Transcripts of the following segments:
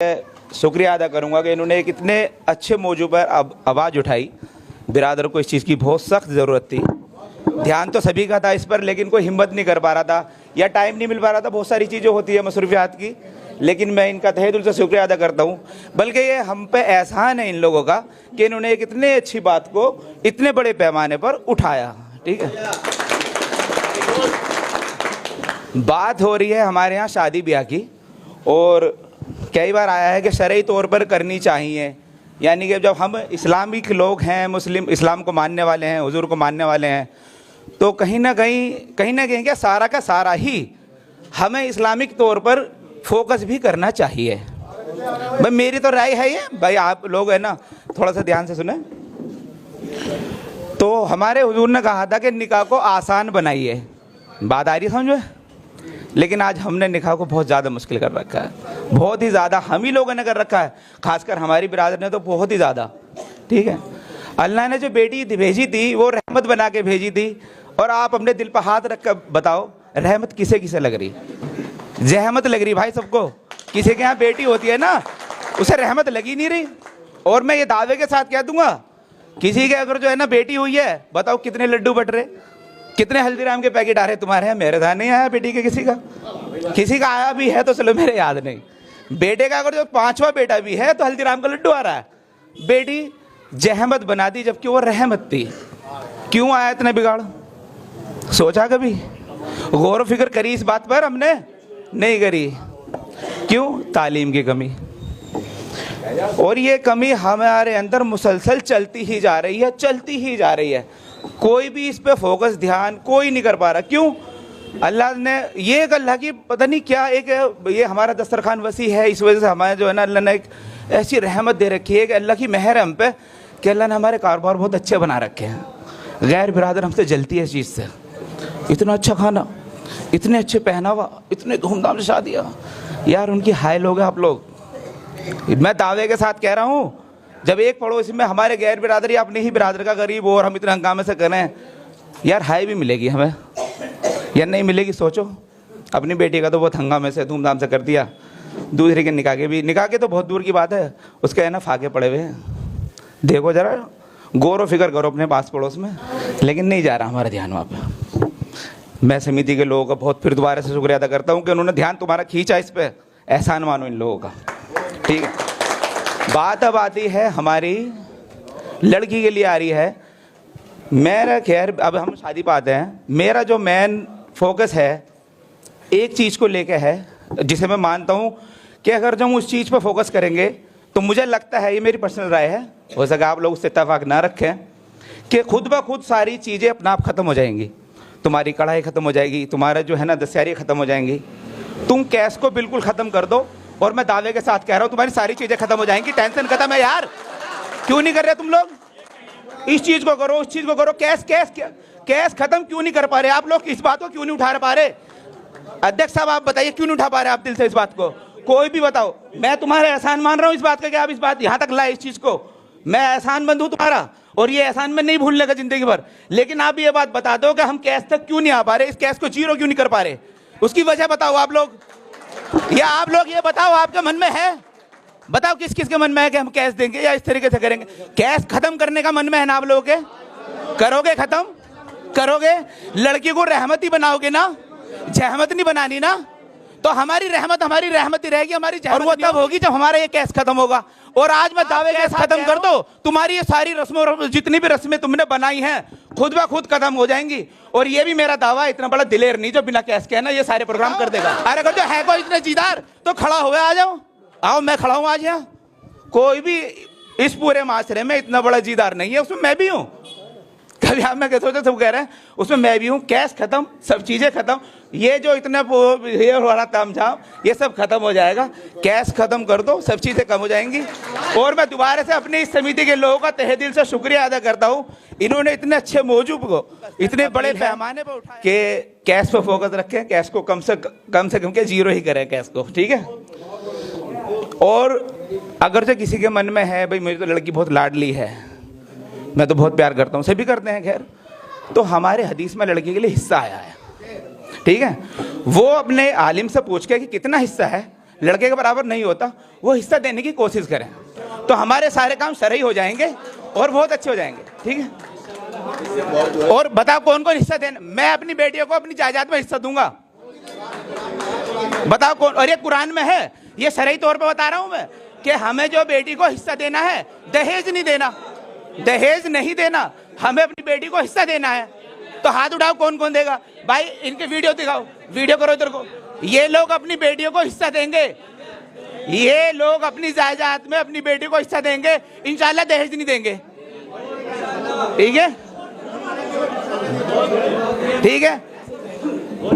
शुक्रिया अदा करूंगा कि इन्होंने एक इतने अच्छे मौजू पर आवाज़ उठाई। बिरादर को इस चीज़ की बहुत सख्त ज़रूरत थी। ध्यान तो सभी का था इस पर, लेकिन कोई हिम्मत नहीं कर पा रहा था या टाइम नहीं मिल पा रहा था। बहुत सारी चीज़ें होती है मसरूफियात की, लेकिन मैं इनका तहे दिल से शुक्रिया अदा करता हूँ। बल्कि ये हम पे एहसान है इन लोगों का कि इन्होंने एक इतने अच्छी बात को इतने बड़े पैमाने पर उठाया। ठीक है, बात हो रही है हमारे यहाँ शादी ब्याह की, और कई बार आया है कि शरई तौर पर करनी चाहिए। यानी कि जब हम इस्लामिक लोग हैं, मुस्लिम इस्लाम को मानने वाले हैं, हुजूर को मानने वाले हैं, तो कहीं ना कहीं क्या सारा का सारा ही हमें इस्लामिक तौर पर फोकस भी करना चाहिए। भाई मेरी तो राय है ये, भाई आप लोग है ना थोड़ा सा ध्यान से सुने। तो हमारे हुजूर ने कहा था कि निकाह को आसान बनाइए। बात आ रही है समझ में? लेकिन आज हमने निकाह को बहुत ज़्यादा मुश्किल कर रखा है, बहुत ही ज़्यादा हम ही लोगों ने कर रखा है, खासकर हमारी बिरादर ने तो बहुत ही ज़्यादा। ठीक है, अल्लाह ने जो बेटी भेजी थी वो रहमत बना के भेजी थी, और आप अपने दिल पर हाथ रख कर बताओ रहमत किसे किसे लग रही? जहमत लग रही भाई सबको। किसी के यहाँ बेटी होती है ना, उसे रहमत लगी नहीं रही। और मैं ये दावे के साथ कह दूंगा, किसी के अगर जो है ना बेटी हुई है, बताओ कितने लड्डू बट रहे, कितने हल्दीराम के पैकेट आ रहे तुम्हारे यहाँ। मेरे ध्यान नहीं आया बेटी के, किसी का आया भी है तो चलो मेरे याद नहीं। बेटे का अगर जो 5वां बेटा भी है तो हल्दीराम का लड्डू आ रहा है। बेटी जहमत बना दी जबकि वो रहमत थी। क्यों आया इतना बिगाड़? सोचा कभी? गौर फिक्र करी इस बात पर? हमने नहीं करी। क्यों? तालीम की कमी। और ये कमी हमारे अंदर मुसलसल चलती ही जा रही है, चलती ही जा रही है। कोई भी इस पे फोकस ध्यान कोई नहीं कर पा रहा। क्यों? अल्लाह ने ये एक अल्लाह की पता नहीं क्या एक ये हमारा दस्तरखान वसी है, इस वजह से हमारे जो है ना अल्लाह ने एक ऐसी रहमत दे रखी है कि अल्लाह की मेहर है हम पे कि अल्लाह ने हमारे कारोबार बहुत अच्छे बना रखे हैं। गैर बिरादर हमसे जलती है इस चीज़ से। इतना अच्छा खाना, इतने अच्छे पहनावा, इतने धूमधाम से शादियाँ, यार उनकी हाय लोग आप लोग। मैं दावे के साथ कह रहा हूँ, जब एक पड़ोसी में हमारे गैर बिरादरी अपने ही बिरादर का गरीब हो और हम इतने हंगामे से करें, यार हाय भी मिलेगी हमें या नहीं मिलेगी? सोचो। अपनी बेटी का तो बहुत हंगामे से धूमधाम से कर दिया, दूसरे के निकाह के तो बहुत दूर की बात है, उसके है ना फाके पड़े हुए हैं। देखो जरा, गौर व फिक्र करो अपने पास पड़ोस में। लेकिन नहीं जा रहा हमारा ध्यान वहाँ पे। मैं समिति के लोगों का बहुत फिर दोबारा से शुक्रिया अदा करता हूँ कि उन्होंने ध्यान तुम्हारा खींचा इस पर। एहसान मानो इन लोगों का। ठीक है, बात अब आती है हमारी लड़की के लिए आ रही है। मेरा खैर अब हम शादी पे आते हैं, मेरा जो मेन फोकस है एक चीज़ को लेके है, जिसे मैं मानता हूँ कि अगर जो हम उस चीज़ पर फोकस करेंगे तो मुझे लगता है, ये मेरी पर्सनल राय है, हो सके आप लोग उससे इत्तेफाक ना रखें, कि खुद ब खुद सारी चीज़ें अपना आप ख़त्म हो जाएंगी। तुम्हारी कढ़ाई ख़त्म हो जाएगी, तुम्हारा जो है ना दस्यारी ख़त्म हो जाएंगी। तुम कैश को बिल्कुल ख़त्म कर दो, और मैं दावे के साथ कह रहा हूँ तुम्हारी सारी चीज़ें ख़त्म हो जाएंगी। टेंशन ख़त्म है यार। क्यों नहीं कर रहे तुम लोग? इस चीज़ को करो, उस चीज़ को करो। कैश ख़त्म क्यों नहीं कर पा रहे आप लोग? इस बात को क्यों नहीं उठा पा रहे? अध्यक्ष साहब आप बताइए, क्यों नहीं उठा पा रहे आप दिल से इस बात को? कोई भी बताओ। मैं तुम्हारा एहसान मान रहा हूँ इस बात का कि आप इस बात यहाँ तक लाए इस चीज़ को। मैं एहसानमंद हूँ तुम्हारा, और ये एहसान में नहीं भूलने का जिंदगी भर। लेकिन आप ये बात बता दो कि हम कैश तक क्यों नहीं आ पा रहे, इस कैश को जीरो क्यों नहीं कर पा रहे? उसकी वजह बताओ आप लोग, या आप लोग ये बताओ आपके मन में है? बताओ किस किस के मन में है कि हम कैश देंगे या इस तरीके से करेंगे? कैश खत्म करने का मन में है ना आप लोगों के? करोगे? खत्म करोगे? लड़की को रहमत ही बनाओगे ना, जहमत नहीं बनानी ना। तो हमारी रहमत ही रहेगी, हमारी जहमत। और वो तब होगी जब हमारा ये कैश खत्म होगा। और आज मैं दावे के साथ खत्म कर दो, तुम्हारी ये सारी रस्मों, जितनी भी रस्में तुमने बनाई हैं, खुद ब खुद खत्म हो जाएंगी। और ये भी मेरा दावा है, इतना बड़ा दिलेर नहीं जो बिना कैश के है ना ये सारे प्रोग्राम कर देगा। अरे अगर जो है कोई इतने जीदार तो खड़ा हुए आ जाओ। आओ, मैं खड़ा हूँ आज यहाँ। कोई भी इस पूरे माशरे में इतना बड़ा जीदार नहीं है, उसमें मैं भी हूँ। कभी आप मैं क्या सोचा, सब कह रहे हैं उसमें मैं भी हूँ। कैश खत्म, सब चीज़ें खत्म, ये जो इतना ये हो रहा तामझाम ये सब खत्म हो जाएगा। कैश खत्म कर दो, सब चीज़ें कम हो जाएंगी। और मैं दोबारा से अपनी इस समिति के लोगों का तहे दिल से शुक्रिया अदा करता हूँ। इन्होंने इतने अच्छे मौजू को इतने बड़े पैमाने पर उठाया कि कैश पर फोकस रखें, कैश को कम से कम के जीरो ही करें कैश को। ठीक है, और अगर जो किसी के मन में है भाई मेरी तो लड़की बहुत लाडली है, मैं तो बहुत प्यार करता हूँ, सभी करते हैं खैर, तो हमारे हदीस में लड़की के लिए हिस्सा आया है। ठीक है, वो अपने आलिम से पूछ के कि कितना हिस्सा है, लड़के के बराबर नहीं होता, वो हिस्सा देने की कोशिश करें, तो हमारे सारे काम सही हो जाएंगे और बहुत अच्छे हो जाएंगे। ठीक है, और बताओ कौन कौन हिस्सा देना? मैं अपनी बेटियों को अपनी जायदाद में हिस्सा दूंगा, बताओ कौन? और ये कुरान में है, ये शरई तौर पे बता रहा हूं मैं कि हमें जो बेटी को हिस्सा देना है, दहेज नहीं देना, दहेज नहीं देना, हमें अपनी बेटी को हिस्सा देना है। तो हाथ उठाओ कौन कौन देगा भाई? इनके वीडियो दिखाओ, वीडियो करो इधर को। ये लोग अपनी बेटियों को हिस्सा देंगे, ये लोग अपनी जायदाद में अपनी बेटी को हिस्सा देंगे, इंशाल्लाह दहेज नहीं देंगे। ठीक है, ठीक है,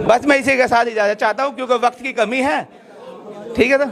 बस मैं इसी के साथ इजाजत चाहता हूं क्योंकि वक्त की कमी है। ठीक है, तो